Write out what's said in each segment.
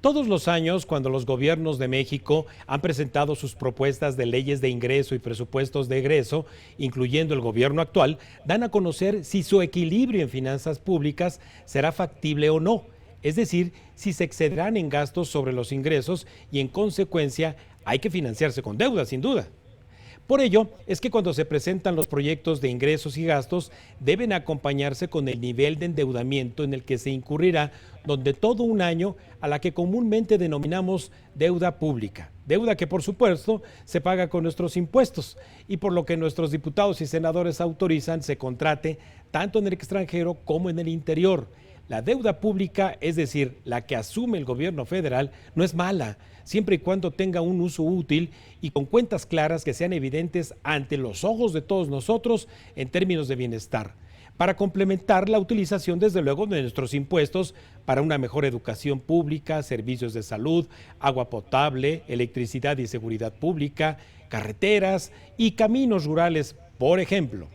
Todos los años, cuando los gobiernos de México han presentado sus propuestas de leyes de ingreso y presupuestos de egreso, incluyendo el gobierno actual, dan a conocer si su equilibrio en finanzas públicas será factible o no. Es decir, si se excederán en gastos sobre los ingresos y en consecuencia hay que financiarse con deuda, sin duda. Por ello, es que cuando se presentan los proyectos de ingresos y gastos, deben acompañarse con el nivel de endeudamiento en el que se incurrirá donde todo un año a la que comúnmente denominamos deuda pública. Deuda que, por supuesto, se paga con nuestros impuestos y por lo que nuestros diputados y senadores autorizan se contrate tanto en el extranjero como en el interior. La deuda pública, es decir, la que asume el gobierno federal, no es mala, siempre y cuando tenga un uso útil y con cuentas claras que sean evidentes ante los ojos de todos nosotros en términos de bienestar, para complementar la utilización, desde luego, de nuestros impuestos para una mejor educación pública, servicios de salud, agua potable, electricidad y seguridad pública, carreteras y caminos rurales, por ejemplo.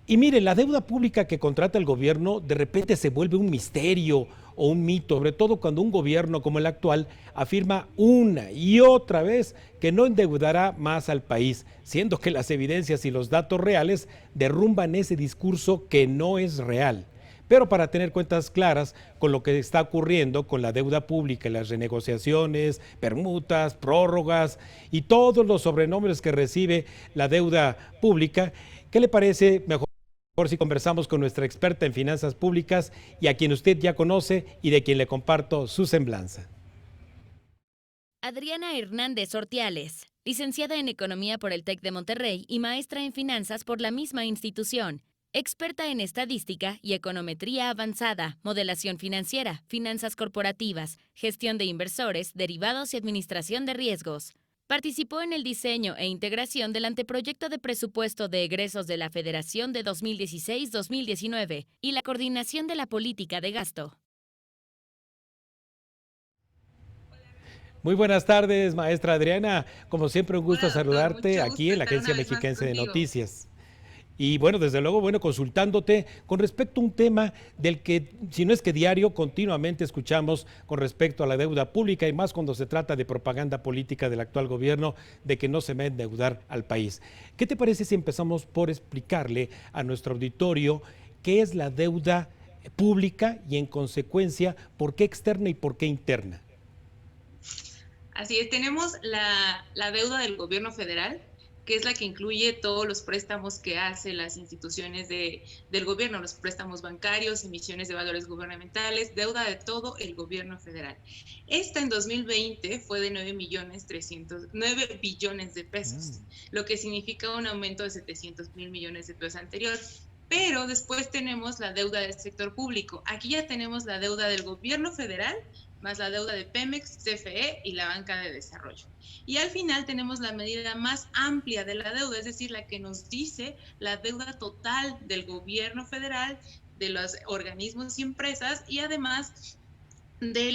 Y mire, la deuda pública que contrata el gobierno de repente se vuelve un misterio o un mito, sobre todo cuando un gobierno como el actual afirma una y otra vez que no endeudará más al país, siendo que las evidencias y los datos reales derrumban ese discurso que no es real. Pero para tener cuentas claras con lo que está ocurriendo con la deuda pública y las renegociaciones, permutas, prórrogas y todos los sobrenombres que recibe la deuda pública, ¿qué le parece mejor si conversamos con nuestra experta en finanzas públicas y a quien usted ya conoce y de quien le comparto su semblanza? Adriana Hernández Ortiales, licenciada en Economía por el TEC de Monterrey y maestra en Finanzas por la misma institución. Experta en estadística y econometría avanzada, modelación financiera, finanzas corporativas, gestión de inversores, derivados y administración de riesgos. Participó en el diseño e integración del anteproyecto de presupuesto de egresos de la Federación de 2016-2019 y la coordinación de la política de gasto. Muy buenas tardes, maestra Adriana. Como siempre, un gusto Hola doctor, saludarte mucho aquí gusto en la estar Agencia una vez más Mexiquense de contigo. Noticias. Y bueno, desde luego, bueno, consultándote con respecto a un tema del que, si no es que diario, continuamente escuchamos con respecto a la deuda pública y más cuando se trata de propaganda política del actual gobierno de que no se va a endeudar al país. ¿Qué te parece si empezamos por explicarle a nuestro auditorio qué es la deuda pública y en consecuencia por qué externa y por qué interna? Así es, tenemos la deuda del gobierno federal, que es la que incluye todos los préstamos que hacen las instituciones del gobierno, los préstamos bancarios, emisiones de valores gubernamentales, deuda de todo el gobierno federal. Esta en 2020 fue de 9 billones de pesos, lo que significa un aumento de 700 mil millones de pesos anterior. Pero después tenemos la deuda del sector público. Aquí ya tenemos la deuda del gobierno federal más la deuda de Pemex, CFE y la banca de desarrollo. Y al final tenemos la medida más amplia de la deuda, es decir, la que nos dice la deuda total del gobierno federal, de los organismos y empresas, y además de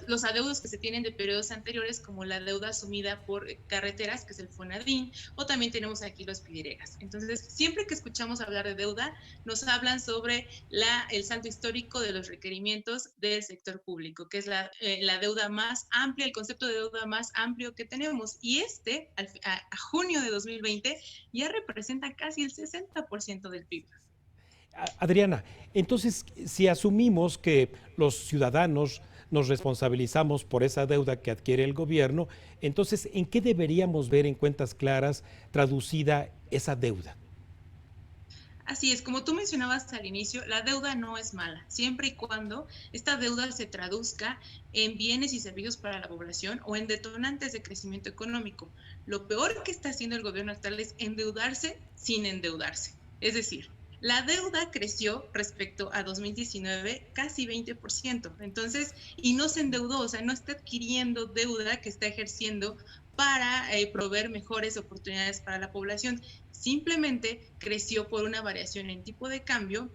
los adeudos que se tienen de periodos anteriores, como la deuda asumida por carreteras, que es el FONADRIN, o también tenemos aquí los PIDIREGAS. Entonces, siempre que escuchamos hablar de deuda, nos hablan sobre el saldo histórico de los requerimientos del sector público, que es la deuda más amplia, el concepto de deuda más amplio que tenemos. Y a junio de 2020 ya representa casi el 60% del PIB. Adriana, entonces, si asumimos que los ciudadanos nos responsabilizamos por esa deuda que adquiere el gobierno, entonces, ¿en qué deberíamos ver en cuentas claras traducida esa deuda? Así es, como tú mencionabas al inicio, la deuda no es mala, siempre y cuando esta deuda se traduzca en bienes y servicios para la población o en detonantes de crecimiento económico. Lo peor que está haciendo el gobierno actual es endeudarse sin endeudarse. Es decir, la deuda creció respecto a 2019 casi 20%. Entonces, y no se endeudó, o sea, no está adquiriendo deuda que está ejerciendo para proveer mejores oportunidades para la población. Simplemente creció por una variación en tipo de cambio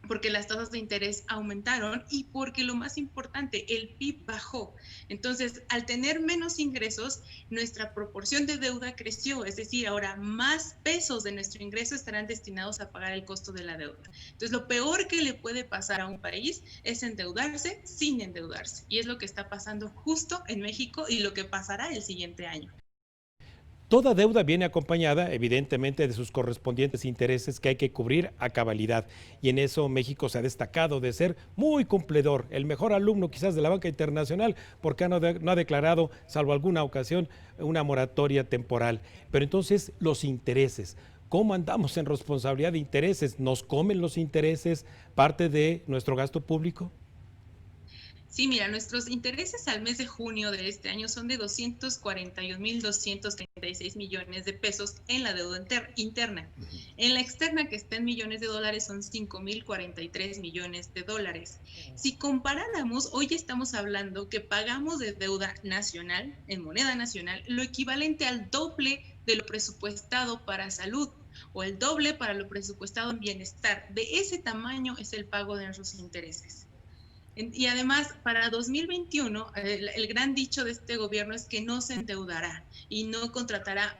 porque las tasas de interés aumentaron y porque lo más importante, el PIB bajó. Entonces, al tener menos ingresos, nuestra proporción de deuda creció, es decir, ahora más pesos de nuestro ingreso estarán destinados a pagar el costo de la deuda. Entonces, lo peor que le puede pasar a un país es endeudarse sin endeudarse, y es lo que está pasando justo en México y lo que pasará el siguiente año. Toda deuda viene acompañada, evidentemente, de sus correspondientes intereses que hay que cubrir a cabalidad. Y en eso México se ha destacado de ser muy cumplidor, el mejor alumno quizás de la banca internacional, porque no ha declarado, salvo alguna ocasión, una moratoria temporal. Pero entonces, los intereses. ¿Cómo andamos en responsabilidad de intereses? ¿Nos comen los intereses parte de nuestro gasto público? Sí, mira, nuestros intereses al mes de junio de este año son de 241.236 millones de pesos en la deuda interna. En la externa, que está en millones de dólares, son 5.043 millones de dólares. Si comparáramos, hoy estamos hablando que pagamos de deuda nacional, en moneda nacional, lo equivalente al doble de lo presupuestado para salud o el doble para lo presupuestado en bienestar. De ese tamaño es el pago de nuestros intereses. Y además, para 2021, el gran dicho de este gobierno es que no se endeudará y no contratará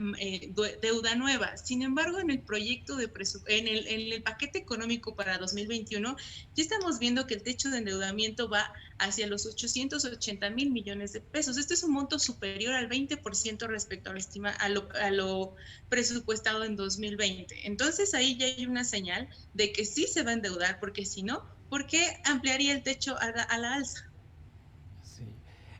deuda nueva. Sin embargo, en el proyecto en el paquete económico para 2021, ya estamos viendo que el techo de endeudamiento va hacia los 880,000 millones de pesos. Este es un monto superior al 20% respecto a lo presupuestado en 2020. Entonces, ahí ya hay una señal de que sí se va a endeudar, porque si no, ¿por qué ampliaría el techo a la alza? Sí.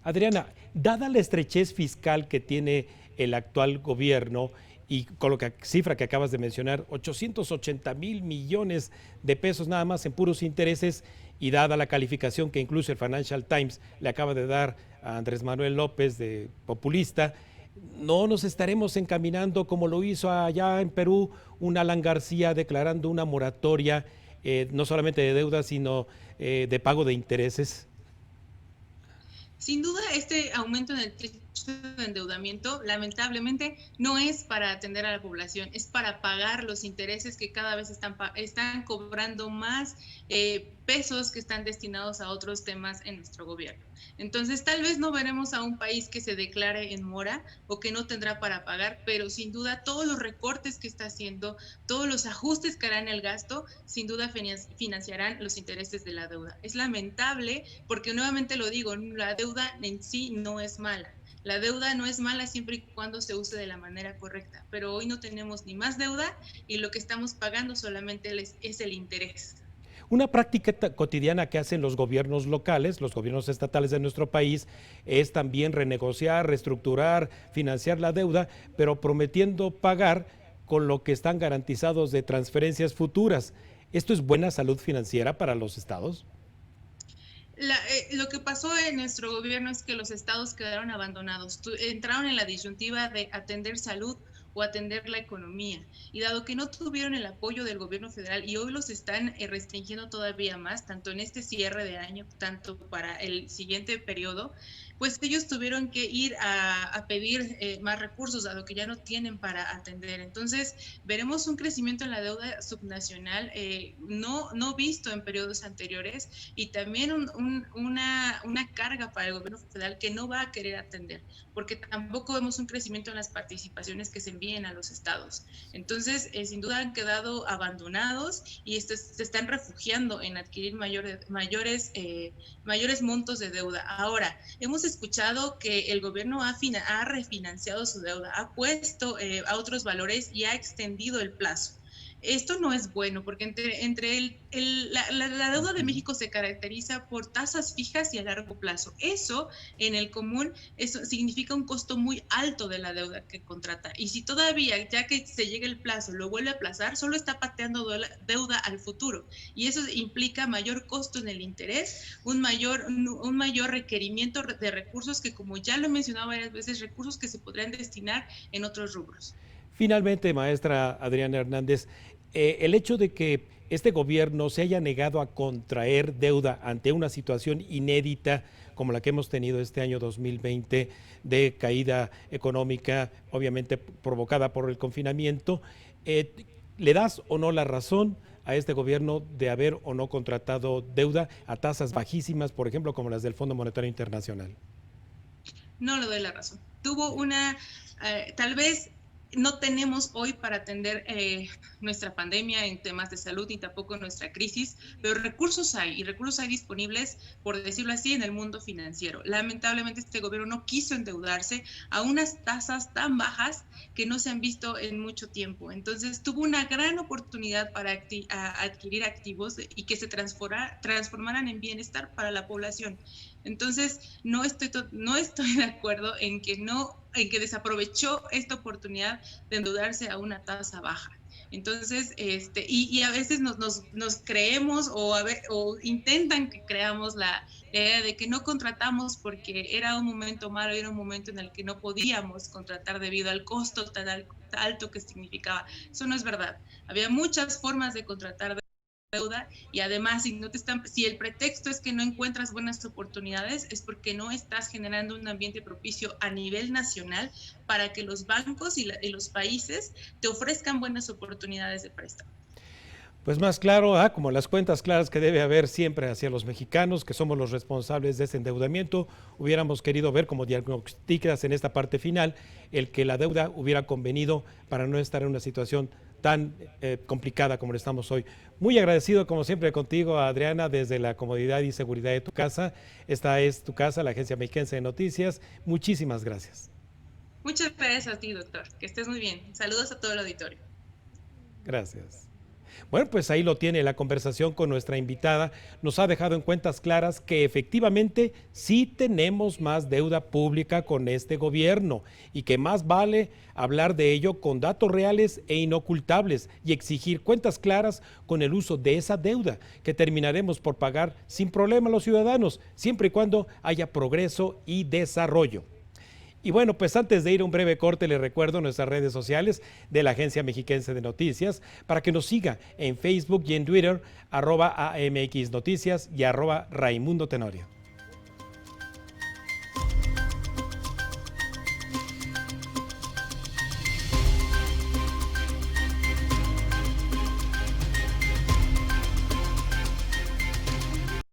Adriana, dada la estrechez fiscal que tiene el actual gobierno y con la cifra que acabas de mencionar, 880,000 millones de pesos nada más en puros intereses, y dada la calificación que incluso el Financial Times le acaba de dar a Andrés Manuel López de populista, no nos estaremos encaminando como lo hizo allá en Perú un Alan García declarando una moratoria, no solamente de deuda, sino de pago de intereses. Sin duda, este aumento en el techo de endeudamiento, lamentablemente, no es para atender a la población, es para pagar los intereses que cada vez están cobrando más pesos que están destinados a otros temas en nuestro gobierno. Entonces, tal vez no veremos a un país que se declare en mora o que no tendrá para pagar, pero sin duda todos los recortes que está haciendo, todos los ajustes que hará en el gasto, sin duda financiarán los intereses de la deuda. Es lamentable porque, nuevamente lo digo, la deuda en sí no es mala. La deuda no es mala siempre y cuando se use de la manera correcta, pero hoy no tenemos ni más deuda y lo que estamos pagando solamente es el interés. Una práctica cotidiana que hacen los gobiernos locales, los gobiernos estatales de nuestro país, es también renegociar, reestructurar, financiar la deuda, pero prometiendo pagar con lo que están garantizados de transferencias futuras. ¿Esto es buena salud financiera para los estados? Lo que pasó en nuestro gobierno es que los estados quedaron abandonados, entraron en la disyuntiva de atender salud o atender la economía. Y dado que no tuvieron el apoyo del gobierno federal y hoy los están restringiendo todavía más, tanto en este cierre de año, tanto para el siguiente periodo, pues ellos tuvieron que ir a pedir más recursos, dado que ya no tienen para atender. Entonces, veremos un crecimiento en la deuda subnacional no visto en periodos anteriores y también una carga para el gobierno federal que no va a querer atender, porque tampoco vemos un crecimiento en las participaciones que se envíen a los estados. Entonces, sin duda han quedado abandonados y se están refugiando en adquirir mayores montos de deuda. Ahora, hemos escuchado que el gobierno ha refinanciado su deuda, ha puesto a otros valores y ha extendido el plazo. Esto no es bueno porque la deuda de México se caracteriza por tasas fijas y a largo plazo. Eso, en el común, eso significa un costo muy alto de la deuda que contrata. Y si todavía, ya que se llega el plazo, lo vuelve a aplazar, solo está pateando deuda al futuro. Y eso implica mayor costo en el interés, un mayor requerimiento de recursos que, como ya lo he mencionado varias veces, recursos que se podrían destinar en otros rubros. Finalmente, maestra Adriana Hernández, el hecho de que este gobierno se haya negado a contraer deuda ante una situación inédita como la que hemos tenido este año 2020 de caída económica, obviamente provocada por el confinamiento, ¿le das o no la razón a este gobierno de haber o no contratado deuda a tasas bajísimas, por ejemplo, como las del Fondo Monetario Internacional? No le doy la razón. Tuvo una, tal vez no tenemos hoy para atender nuestra pandemia en temas de salud ni tampoco nuestra crisis, pero recursos hay y recursos hay disponibles, por decirlo así, en el mundo financiero. Lamentablemente este gobierno no quiso endeudarse a unas tasas tan bajas que no se han visto en mucho tiempo. Entonces tuvo una gran oportunidad para adquirir activos y que se transformaran en bienestar para la población. Entonces no estoy de acuerdo en que desaprovechó esta oportunidad de endeudarse a una tasa baja. Entonces, y a veces nos creemos o intentan que creamos la idea de que no contratamos porque era un momento malo, era un momento en el que no podíamos contratar debido al costo tan alto que significaba. Eso no es verdad. Había muchas formas de contratar deuda y además si el pretexto es que no encuentras buenas oportunidades es porque no estás generando un ambiente propicio a nivel nacional para que los bancos y los países te ofrezcan buenas oportunidades de préstamo. Pues más claro, como las cuentas claras que debe haber siempre hacia los mexicanos, que somos los responsables de ese endeudamiento, hubiéramos querido ver, como diagnosticas en esta parte final, el que la deuda hubiera convenido para no estar en una situación tan complicada como lo estamos hoy. Muy agradecido, como siempre, contigo, Adriana, desde la comodidad y seguridad de tu casa. Esta es tu casa, la Agencia Mexiquense de Noticias. Muchísimas gracias. Muchas gracias a ti, doctor. Que estés muy bien. Saludos a todo el auditorio. Gracias. Bueno, pues ahí lo tiene la conversación con nuestra invitada. Nos ha dejado en cuentas claras que efectivamente sí tenemos más deuda pública con este gobierno y que más vale hablar de ello con datos reales e inocultables y exigir cuentas claras con el uso de esa deuda que terminaremos por pagar sin problema a los ciudadanos, siempre y cuando haya progreso y desarrollo. Y bueno, pues antes de ir a un breve corte, les recuerdo nuestras redes sociales de la Agencia Mexiquense de Noticias para que nos siga en Facebook y en Twitter, @AMX Noticias y @Raimundo Tenorio.